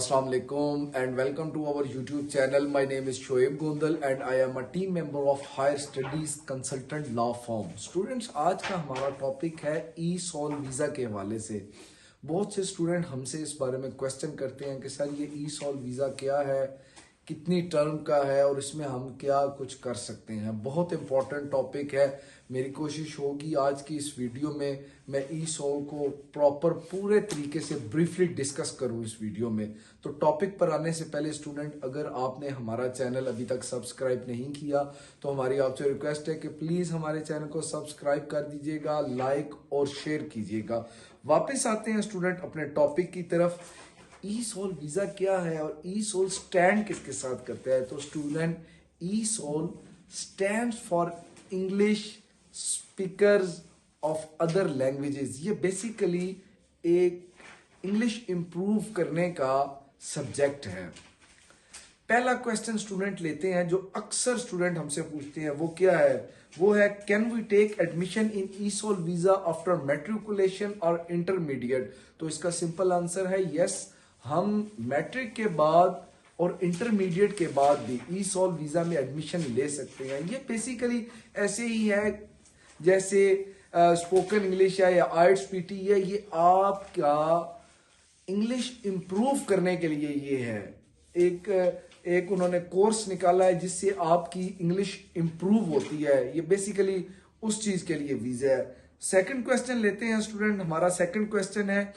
Assalamu alaikum and welcome to our YouTube channel. My name is Shoaib Gondal and I am a team member of Higher Studies Consultant Law Firm. Students, आज का हमारा topic है ई-सॉल visa के हवाले से। बहुत से student हमसे इस बारे में क्वेश्चन करते हैं कि सर ये ई-सॉल वीज़ा क्या है, कितनी टर्म का है और इसमें हम क्या कुछ कर सकते हैं। बहुत इंपॉर्टेंट टॉपिक है। मेरी कोशिश होगी आज की इस वीडियो में मैं ई-सॉल को प्रॉपर पूरे तरीके से ब्रीफली डिस्कस करूं इस वीडियो में। तो टॉपिक पर आने से पहले स्टूडेंट, अगर आपने हमारा चैनल अभी तक सब्सक्राइब नहीं किया तो हमारी आपसे रिक्वेस्ट है कि प्लीज़ हमारे चैनल को सब्सक्राइब कर दीजिएगा, लाइक और शेयर कीजिएगा। वापस आते हैं स्टूडेंट अपने टॉपिक की तरफ। ई-सॉल वीज़ा क्या है और ई-सॉल स्टैंड किसके साथ करता है। तो student, ESOL stands for English speakers of other languages. ये बेसिकली एक इंग्लिश इंप्रूव करने का सब्जेक्ट है। पहला क्वेश्चन स्टूडेंट लेते हैं जो अक्सर स्टूडेंट हमसे पूछते हैं, वो क्या है? वो है, can we take admission in ESOL visa after matriculation और इंटरमीडिएट। तो इसका सिंपल आंसर है यस। हम मैट्रिक के बाद और इंटरमीडिएट के बाद भी ई-सॉल वीजा में एडमिशन ले सकते हैं। ये बेसिकली ऐसे ही है जैसे स्पोकन इंग्लिश है या आइट्स पीटी है। ये आपका इंग्लिश इंप्रूव करने के लिए ये है। एक उन्होंने कोर्स निकाला है जिससे आपकी इंग्लिश इंप्रूव होती है। ये बेसिकली उस चीज के लिए वीजा है। सेकंड क्वेश्चन लेते हैं स्टूडेंट। हमारा सेकंड क्वेश्चन है,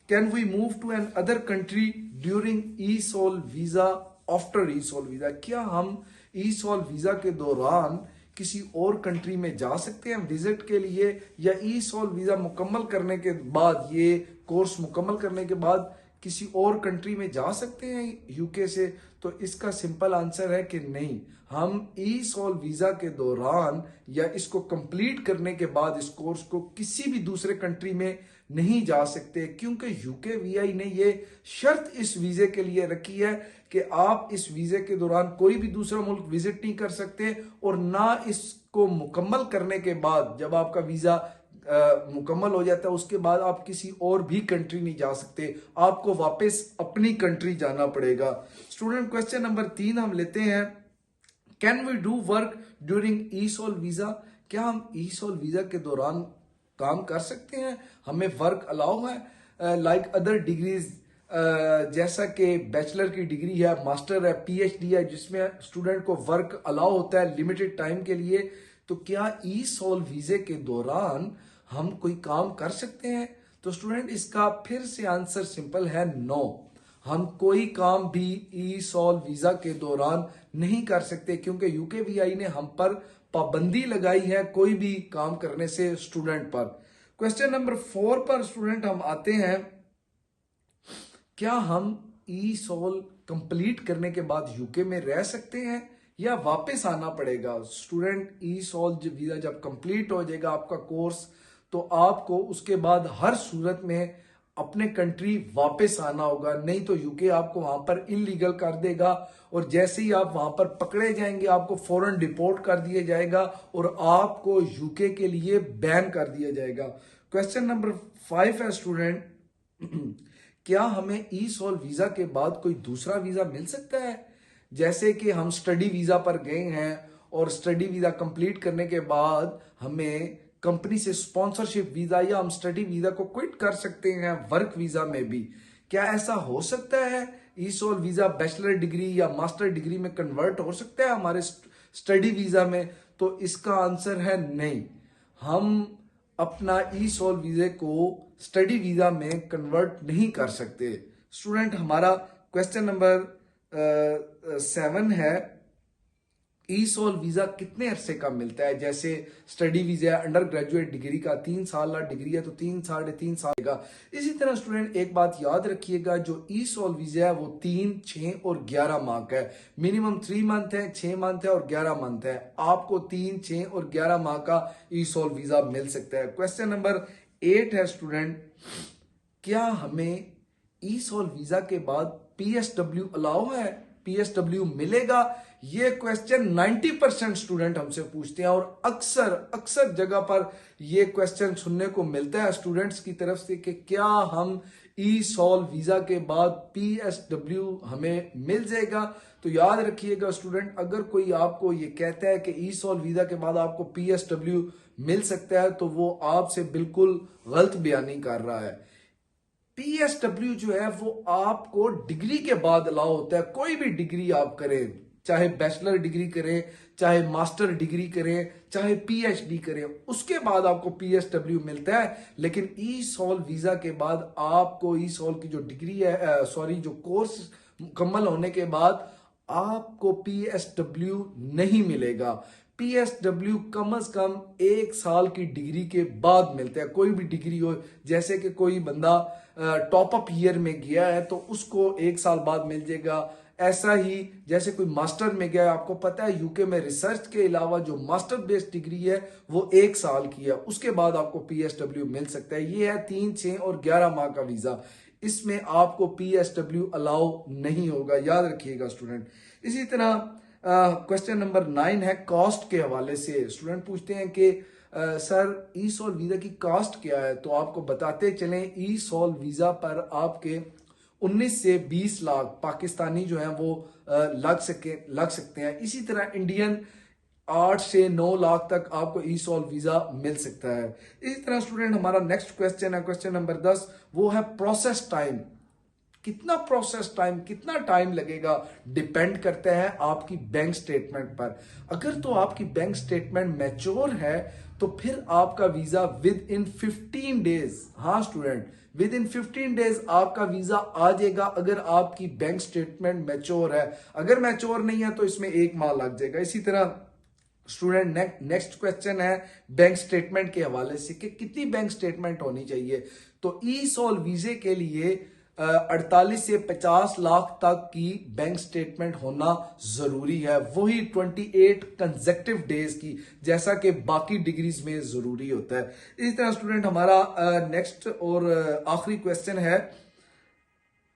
can we move to another country during ESOL visa after ESOL visa. क्या हम ई-सॉल वीजा के दौरान किसी और कंट्री में जा सकते हैं विजिट के लिए, या ई-सॉल वीजा मुकम्मल करने के बाद, ये कोर्स मुकम्मल करने के बाद किसी और कंट्री में जा सकते हैं यूके से। तो इसका सिंपल आंसर है कि नहीं। हम ई-सॉल वीजा के दौरान या इसको कंप्लीट करने के बाद इस कोर्स को किसी भी दूसरे कंट्री में नहीं जा सकते, क्योंकि यूके वीआई ने ये शर्त इस वीजे के लिए रखी है कि आप इस वीजे के दौरान कोई भी दूसरा मुल्क विजिट नहीं कर सकते, और ना इसको मुकम्मल करने के बाद, जब आपका वीजा मुकम्मल हो जाता है उसके बाद आप किसी और भी कंट्री नहीं जा सकते, आपको वापस अपनी कंट्री जाना पड़ेगा। स्टूडेंट, क्वेश्चन नंबर 3 हम लेते हैं, can we do work during ESOL visa. क्या हम ई-सॉल वीजा के दौरान काम कर सकते हैं? हमें वर्क अलाउ है लाइक अदर डिग्रीज, जैसा कि बैचलर की डिग्री है, मास्टर है, पीएचडी है, जिसमें स्टूडेंट को वर्क अलाउ होता है लिमिटेड टाइम के लिए। तो क्या ई-सॉल वीजे के दौरान हम कोई काम कर सकते हैं? तो स्टूडेंट, इसका फिर से आंसर सिंपल है, नो। हम कोई काम भी ई-सॉल वीजा के दौरान नहीं कर सकते, क्योंकि यूकेवीआई ने हम पर पाबंदी लगाई है कोई भी काम करने से स्टूडेंट पर। क्वेश्चन नंबर 4 पर स्टूडेंट हम आते हैं, क्या हम ई-सॉल कंप्लीट करने के बाद यूके में रह सकते हैं या वापस आना पड़ेगा? स्टूडेंट, ई-सॉल वीजा जब कंप्लीट हो जाएगा आपका कोर्स, तो आपको उसके बाद हर सूरत में अपने कंट्री वापस आना होगा, नहीं तो यूके आपको वहां पर इलीगल कर देगा, और जैसे ही आप वहां पर पकड़े जाएंगे आपको फौरन डिपोर्ट कर दिया जाएगा और आपको यूके के लिए बैन कर दिया जाएगा। क्वेश्चन नंबर 5 है स्टूडेंट, क्या हमें ई-सॉल वीजा के बाद कोई दूसरा वीजा मिल सकता है? जैसे कि हम स्टडी वीजा पर गए हैं और स्टडी वीजा कंप्लीट करने के बाद हमें कंपनी से स्पॉन्सरशिप वीजा या हम स्टडी वीजा को क्विट कर सकते हैं वर्क वीजा में भी। क्या ऐसा हो सकता है? ई-सॉल वीजा बैचलर डिग्री या मास्टर डिग्री में कन्वर्ट हो सकता है हमारे स्टडी वीजा में? तो इसका आंसर है नहीं। हम अपना ई-सॉल वीजे को स्टडी वीजा में कन्वर्ट नहीं कर सकते। स्टूडेंट, हमारा क्वेश्चन नंबर 7 है, ई-सॉल वीजा कितने अरसे का मिलता है? जैसे study visa under graduate degree का 3 साल डिग्री है तो 3 साढ़े 3 साल का। इसी तरह स्टूडेंट, एक बात याद रखिएगा, जो ई-सॉल वीजा है वो 3, 6 और 11 माह का है। मिनिमम 3 मंथ है, 6 मंथ है और 11 मंथ है। आपको 3, 6 और 11 माह का ई-सॉल वीजा मिल सकता है। क्वेश्चन नंबर 8 है स्टूडेंट, क्या हमें ई-सॉल वीजा के बाद पीएसडब्ल्यू अलाउ है? पीएसडब्ल्यू मिलेगा? ये क्वेश्चन 90% स्टूडेंट हमसे पूछते हैं, और अक्सर जगह पर ये क्वेश्चन सुनने को मिलता है स्टूडेंट्स की तरफ से कि क्या हम ई सॉल वीजा के बाद PSW हमें मिल जाएगा। तो याद रखिएगा स्टूडेंट, अगर कोई आपको ये कहता है कि ई सॉल वीजा के बाद आपको PSW मिल सकता है तो वो आपसे बिल्कुल गलत बयानी कर रहा है। PSW जो है वो आपको डिग्री के बाद अलाउ होता है। कोई भी डिग्री आप करें, चाहे बैचलर डिग्री करें, चाहे मास्टर डिग्री करें, चाहे PhD करें, उसके बाद आपको PSW मिलता है। लेकिन ई सॉल वीजा के बाद आपको ई सॉल की जो डिग्री है, जो कोर्स मुकम्मल होने के बाद आपको PSW नहीं मिलेगा। PSW कम से कम 1 साल की डिग्री के बाद मिलता है। कोई भी डिग्री हो, जैसे कि कोई बंदा टॉप अप ईयर में गया है तो उसको 1 साल बाद मिल जाएगा। ऐसा ही जैसे कोई मास्टर में गया है, आपको पता है यूके में रिसर्च के अलावा जो मास्टर बेस्ड डिग्री है वो 1 साल की है, उसके बाद आपको PSW मिल सकता है। ये है 3, 6 और 11 माह का वीजा। इसमें आपको PSW अलाउ नहीं होगा, याद रखिएगा स्टूडेंट। इसी तरह क्वेश्चन नंबर 9 है कॉस्ट के हवाले से। स्टूडेंट पूछते हैं कि सर ई सॉल वीजा की कॉस्ट क्या है। तो आपको बताते चलें, ई सॉल वीजा पर आपके 19 से 20 लाख पाकिस्तानी जो है वो लग सकते हैं। इसी तरह इंडियन 8 से 9 लाख तक आपको ई सॉल वीजा मिल सकता है। इसी तरह स्टूडेंट हमारा नेक्स्ट क्वेश्चन है, क्वेश्चन नंबर 10, वो है प्रोसेस टाइम। कितना टाइम लगेगा, डिपेंड करता है आपकी बैंक स्टेटमेंट पर। अगर तो आपकी बैंक स्टेटमेंट मैच्योर है तो फिर आपका वीजा विद इन 15 डेज, हाँ स्टूडेंट, विद इन 15 डेज आपका वीजा आ जाएगा अगर आपकी बैंक स्टेटमेंट मैच्योर है। अगर मैच्योर नहीं है तो इसमें 1 माह लग जाएगा। इसी तरह स्टूडेंट नेक्स्ट क्वेश्चन है बैंक स्टेटमेंट के हवाले से कि कितनी बैंक स्टेटमेंट होनी चाहिए। तो ई सॉल वीजे के लिए 48 से 50 लाख तक की बैंक स्टेटमेंट होना जरूरी है, वही 28 कंसेक्टिव डेज की, जैसा कि बाकी डिग्रीज में जरूरी होता है। इसी तरह स्टूडेंट हमारा नेक्स्ट और आखिरी क्वेश्चन है,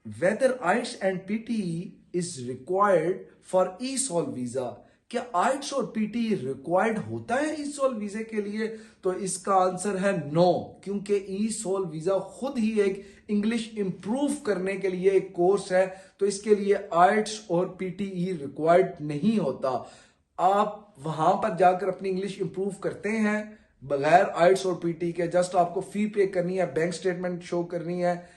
whether IELTS and PTE is required for ई सॉल वीजा। क्या आइट्स और PTE रिक्वायर्ड होता है ई सॉल वीजे के लिए? तो इसका आंसर है नो, क्योंकि ई सॉल वीजा खुद ही एक इंग्लिश इंप्रूव करने के लिए एक कोर्स है, तो इसके लिए आइट्स और PTE रिक्वायर्ड नहीं होता। आप वहां पर जाकर अपनी इंग्लिश इंप्रूव करते हैं बगैर आइट्स और PTE के, जस्ट आपको फी पे करनी है, बैंक स्टेटमेंट शो करनी है,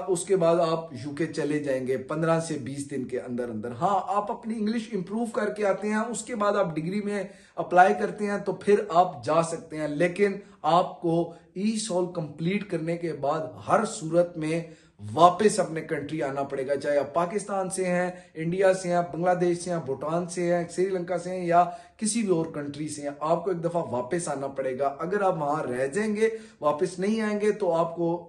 उसके बाद आप यूके चले जाएंगे 15 से 20 दिन के अंदर अंदर। हाँ, आप अपनी इंग्लिश इंप्रूव करके आते हैं, उसके बाद आप डिग्री में अप्लाई करते हैं तो फिर आप जा सकते हैं। लेकिन आपको ई सॉल कंप्लीट करने के बाद हर सूरत में वापस अपने कंट्री आना पड़ेगा, चाहे आप पाकिस्तान से हैं, इंडिया से हैं, बांग्लादेश से हैं, भूटान से हैं, श्रीलंका से हैं या किसी भी और कंट्री से हैं, आपको एक दफा वापस आना पड़ेगा। अगर आप वहां रह जाएंगे, वापस नहीं आएंगे, तो आपको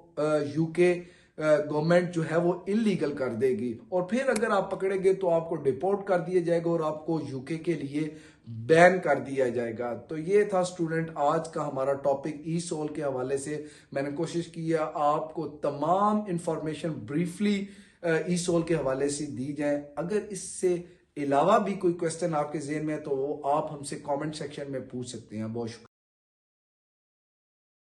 यूके गवर्नमेंट जो है वो इलीगल कर देगी, और फिर अगर आप पकड़ेंगे तो आपको डिपोर्ट कर दिया जाएगा और आपको यूके के लिए बैन कर दिया जाएगा। तो ये था स्टूडेंट आज का हमारा टॉपिक ई सॉल के हवाले से। मैंने कोशिश की है आपको तमाम इंफॉर्मेशन ब्रीफली ई सॉल के हवाले से दी जाए। अगर इससे अलावा भी कोई क्वेश्चन आपके जेहन में है तो वो आप हमसे कमेंट सेक्शन में पूछ सकते हैं। बहुत शुक्रिया।